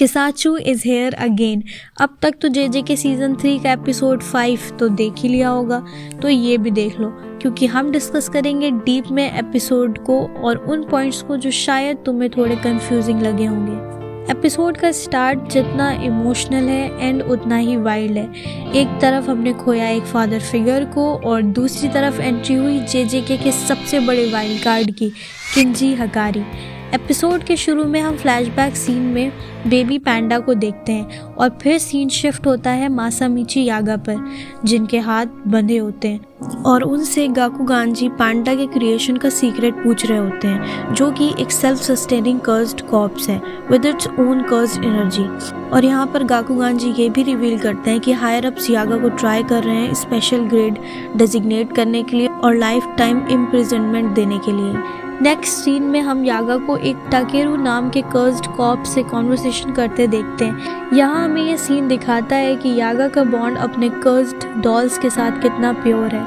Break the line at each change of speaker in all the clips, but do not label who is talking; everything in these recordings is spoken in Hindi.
किसाचू इज हेयर अगेन। अब तक तो जेजे के सीजन 3 का एपिसोड 5 तो देख ही लिया होगा, तो ये भी देख लो, क्योंकि हम डिस्कस करेंगे डीप में एपिसोड को और उन पॉइंट्स को जो शायद तुम्हें थोड़े कंफ्यूजिंग लगे होंगे। एपिसोड का स्टार्ट जितना इमोशनल है एंड उतना ही वाइल्ड है। एक तरफ हमने खोया एक फादर फिगर को और दूसरी तरफ एंट्री हुई जेजेके के सबसे बड़े वाइल्ड कार्ड की, किंजी हकारी। एपिसोड के शुरू में हम फ्लैशबैक सीन में बेबी पैंडा को देखते हैं और फिर सीन शिफ्ट होता है मासामिची यागा पर, जिनके हाथ बंधे होते हैं और उनसे गाकुगानजी पैंडा के क्रिएशन का सीक्रेट पूछ रहे होते हैं, जो कि एक सेल्फ सस्टेनिंग कर्स्ड कॉर्प्स है with its own cursed energy. और यहाँ पर गाकुगानजी ये भी रिवील करते हैं कि हायर अप्स यागा को ट्राई कर रहे हैं स्पेशल ग्रेड डेजिग्नेट करने के लिए और लाइफ टाइम इम्प्रिजनमेंट देने के लिए। नेक्स्ट सीन में हम यागा को एक टाकेरू नाम के कर्स्ड कॉप से कॉन्वर्सेशन करते देखते हैं। यहाँ हमें ये सीन दिखाता है कि यागा का बॉन्ड अपने कर्स्ड डॉल्स के साथ कितना प्योर है।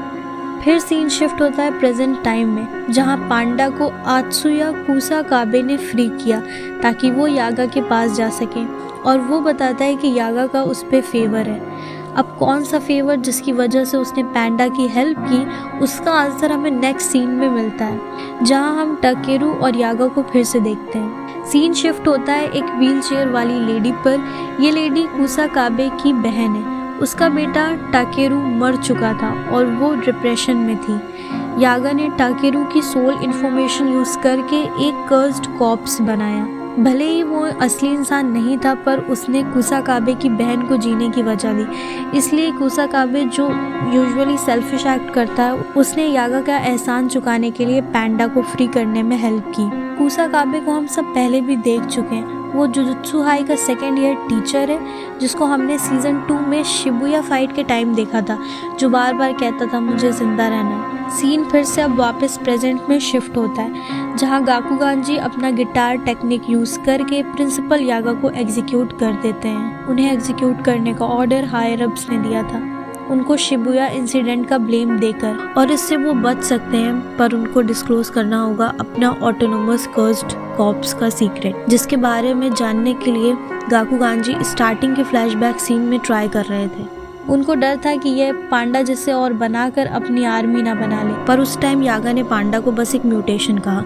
फिर सीन शिफ्ट होता है प्रेजेंट टाइम में, जहाँ पांडा को आत्सुया कुसाकाबे ने फ्री किया ताकि वो यागा के पास जा सके, और वो बताता है कि यागा का उस पर फेवर है। अब कौन सा फेवर जिसकी वजह से उसने पैंडा की हेल्प की, उसका आंसर हमें नेक्स्ट सीन में मिलता है, जहां हम टाकेरू और यागा को फिर से देखते हैं। सीन शिफ्ट होता है एक व्हील चेयर वाली लेडी पर। ये लेडी कुसाकाबे की बहन है। उसका बेटा टाकेरू मर चुका था और वो डिप्रेशन में थी। यागा ने टाकेरू की सोल इन्फॉर्मेशन यूज करके एक कर्स्ड कॉर्प्स बनाया। भले ही वो असली इंसान नहीं था, पर उसने कुसाकाबे की बहन को जीने की वजह दी। इसलिए कुसाकाबे, जो यूजुअली सेल्फिश एक्ट करता है, उसने यागा का एहसान चुकाने के लिए पैंडा को फ्री करने में हेल्प की। कुसाकाबे को हम सब पहले भी देख चुके हैं। वो जुजुत्सु हाई का सेकेंड ईयर टीचर है, जिसको हमने सीजन 2 में शिबुया फाइट के टाइम देखा था, जो बार बार कहता था मुझे जिंदा रहना है। सीन फिर से अब वापस प्रेजेंट में शिफ्ट होता है, जहां गाकुगानजी अपना गिटार टेक्निक यूज करके प्रिंसिपल यागा को एग्जीक्यूट कर देते हैं। उन्हें एग्जीक्यूट करने का ऑर्डर हायर अप्स ने दिया था, उनको शिबुया इंसिडेंट का ब्लेम देकर, और इससे वो बच सकते हैं, पर उनको डिस्क्लोज करना होगा अपना ऑटोनोमस कर्स्ड कॉर्प्स का सीक्रेट, जिसके बारे में जानने के लिए गाकुगानजी स्टार्टिंग के फ्लैशबैक सीन में ट्राई कर रहे थे। उनको डर था कि ये पांडा जिसे और बनाकर अपनी आर्मी ना बना ले, पर उस टाइम यागा ने पांडा को बस एक म्यूटेशन कहा।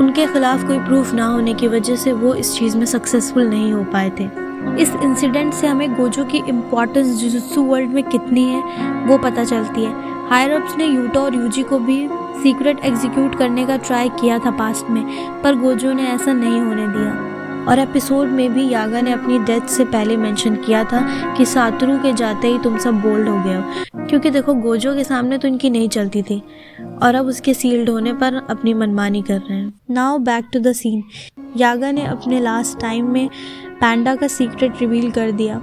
उनके खिलाफ कोई प्रूफ ना होने की वजह से वो इस चीज में सक्सेसफुल नहीं हो पाए थे। इस इंसिडेंट से हमें गोजो की इम्पोर्टेंस जुजुत्सु वर्ल्ड में कितनी है वो पता चलती है। हायर अप्स ने यूटा और यूजी को भी सीक्रेट एग्जीक्यूट करने का ट्राई किया था पास्ट में, पर गोजो ने ऐसा नहीं होने दिया। और एपिसोड में भी यागा ने अपनी डेथ से पहले मेंशन किया था कि सातोरू के जाते ही तुम सब बोल्ड हो गए हो, क्योंकि देखो गोजो के सामने तो इनकी नहीं चलती थी, और अब उसके सील्ड होने पर अपनी मनमानी कर रहे हैं। Now back to the scene. यागा ने अपने लास्ट टाइम में पैंडा का सीक्रेट रिवील कर दिया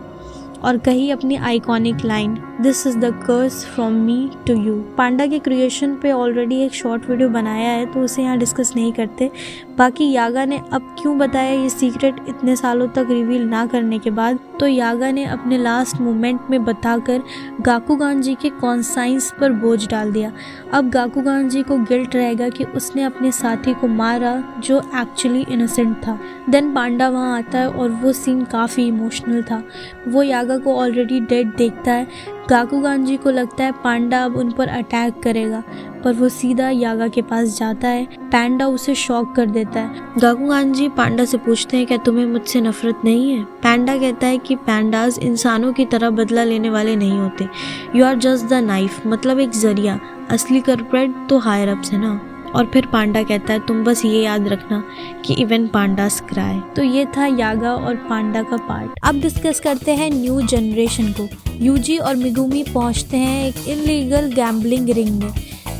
और कही अपनी iconic line, this is the curse from me to you. Panda के क्रिएशन पे ऑलरेडी एक शॉर्ट वीडियो बनाया है, तो उसे यहाँ डिस्कस नहीं करते। बाकी यागा ने अब क्यों बताया ये सीक्रेट इतने सालों तक रिवील ना करने के बाद, तो यागा ने अपने लास्ट मोमेंट में बताकर गाकुगानजी के कॉन्साइंस पर बोझ डाल दिया। अब गाकुगानजी को गिल्ट रहेगा कि उसने अपने साथी को मारा जो एक्चुअली इनोसेंट था। देन पांडा वहाँ आता है और वो सीन काफ़ी इमोशनल था। वो यागा को ऑलरेडी डेड देखता है। गाकुगानजी को लगता है पांडा अब उन पर अटैक करेगा, पर वो सीधा यागा के पास जाता है। पैंडा उसे शॉक कर देता है। गाकुगानजी पांडा से पूछते हैं, क्या तुम्हें मुझसे नफरत नहीं है? पैंडा कहता है कि पैंडाज इंसानों की तरह बदला लेने वाले नहीं होते, you are just the knife, मतलब एक जरिया, असली कल्प्रेट तो हायर अप्स है ना। और फिर पांडा कहता है, तुम बस ये याद रखना कि इवन पांडास क्राई। तो ये था यागा और पांडा का पार्ट। अब डिस्कस करते हैं न्यू जनरेशन को। यूजी और मिगुमी पहुंचते हैं एक इलीगल गैम्बलिंग रिंग में,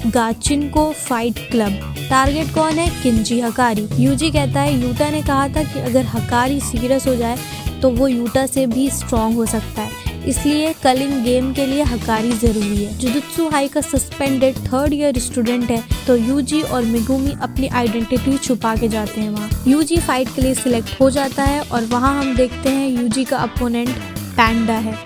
गाचिनको फाइट क्लब। टारगेट कौन है? किंजी हकारी। यूजी कहता है यूटा ने कहा था कि अगर हकारी सीरियस हो जाए तो वो यूटा से भी स्ट्रॉन्ग हो सकता है, इसलिए कलिंग गेम के लिए हकारी जरूरी है। जुजुत्सु हाई का सस्पेंडेड 3rd ईयर स्टूडेंट है, तो यूजी और मिगुमी अपनी आइडेंटिटी छुपा के जाते हैं वहाँ। यूजी फाइट के लिए सिलेक्ट हो जाता है और वहाँ हम देखते हैं यूजी का अपोनेंट पैंडा है।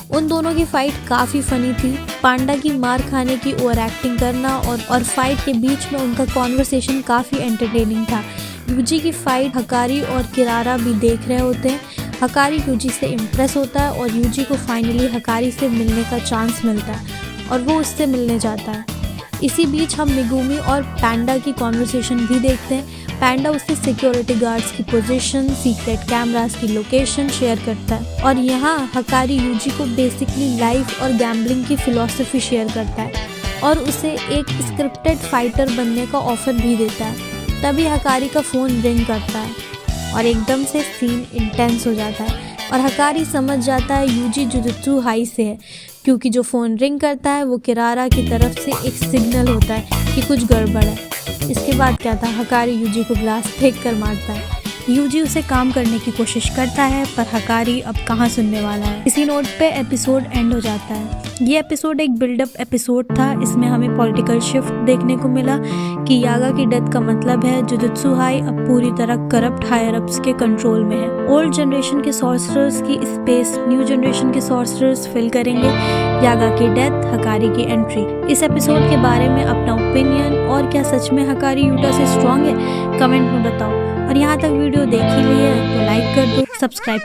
उन दोनों की फाइट काफी फनी थी। पांडा की मार खाने की ओवर एक्टिंग करना और फाइट के बीच में उनका कॉन्वर्सेशन काफी एंटरटेनिंग था। यूजी की फाइट हकारी और किरारा भी देख रहे होते हैं। हकारी यूजी से इम्प्रेस होता है और यूजी को फाइनली हकारी से मिलने का चांस मिलता है और वो उससे मिलने जाता है। इसी बीच हम मिगुमी और पैंडा की कॉन्वर्सेशन भी देखते हैं। पैंडा उससे सिक्योरिटी गार्ड्स की पोजीशन, सीक्रेट कैमरास की लोकेशन शेयर करता है और यहाँ हकारी यूजी को बेसिकली लाइफ और गैम्बलिंग की फिलॉसफी शेयर करता है और उसे एक स्क्रिप्टेड फाइटर बनने का ऑफर भी देता है। तभी हकारी का फ़ोन रिंग करता है और एकदम से सीन इंटेंस हो जाता है और हकारी समझ जाता है यूजी जुजुत्सु हाई से है, क्योंकि जो फ़ोन रिंग करता है वो किरारा की तरफ से एक सिग्नल होता है कि कुछ गड़बड़ है। इसके बाद क्या था, हकारी यूजी को ग्लास फेंक कर मारता है। यूजी उसे काम करने की कोशिश करता है पर हकारी अब कहाँ सुनने वाला है। इसी नोट पे एपिसोड एंड हो जाता है। ये एपिसोड एक बिल्डअप एपिसोड था। इसमें हमें पॉलिटिकल शिफ्ट देखने को मिला कि यागा की डेथ का मतलब है जुजुत्सु हाई अब पूरी तरह करप्ट हायर अप्स के कंट्रोल में है। ओल्ड जनरेशन के सॉर्सरर्स की स्पेस न्यू जनरेशन के सॉर्सरर्स फिल करेंगे। यागा की डेथ, हकारी की एंट्री। इस एपिसोड के बारे में अपना ओपिनियन और क्या सच में हकारी यूटा से स्ट्रॉन्ग है, कमेंट में बताओ। और यहाँ तक वीडियो देख ही ली है तो लाइक कर दो, सब्सक्राइब